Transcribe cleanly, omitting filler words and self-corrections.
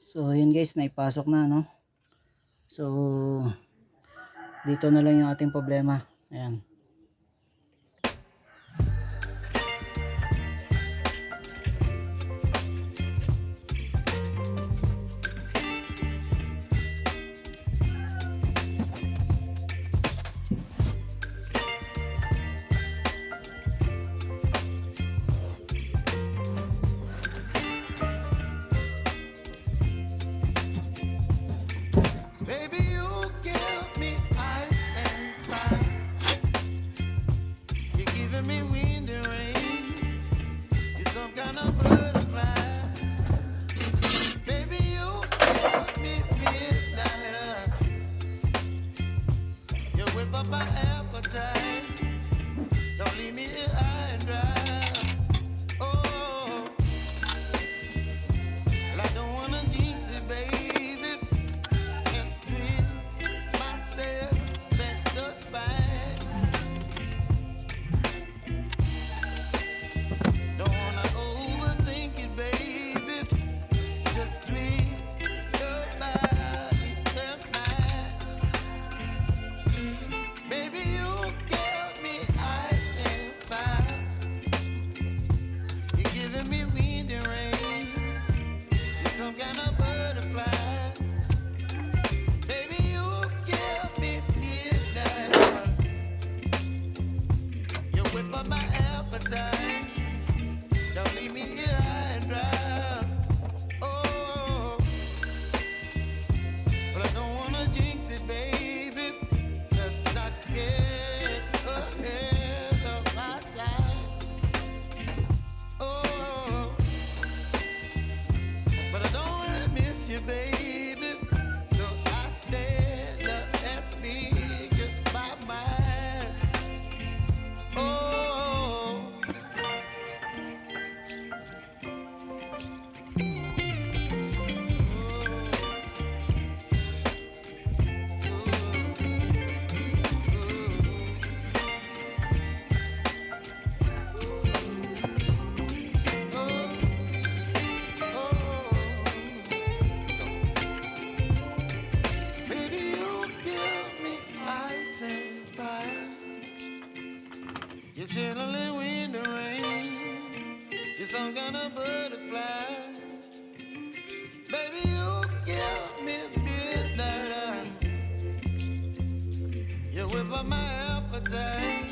So yun guys, naipasok na, no. So dito na lang yung ating problema. Ayan. Baby, you give me ice and fire. You're giving me wind and rain. You're some kind of butterfly. Baby, you give me midnight. You whip up my appetite. Don't leave me here high and dry. Oh, well, I don't wanna jinx it, baby. And twist myself at the spine. Don't wanna overthink it, baby. It's just twist your body and mine. Baby, you give me ice and fire. You're giving me wind and rain. You're some kind of butterfly. Baby, you give me midnight. You whip up my appetite. Don't leave me here high and dry. Oh, but I don't wanna jinx it, baby. Let's not get ahead of my time. Oh, but I don't wanna miss you, baby. So I stand up and speak my mind. Oh, baby, you give me ice and fire. You're chilling wind and rain. You're some kind of butterfly. Baby, you give me midnight. You whip up my appetite.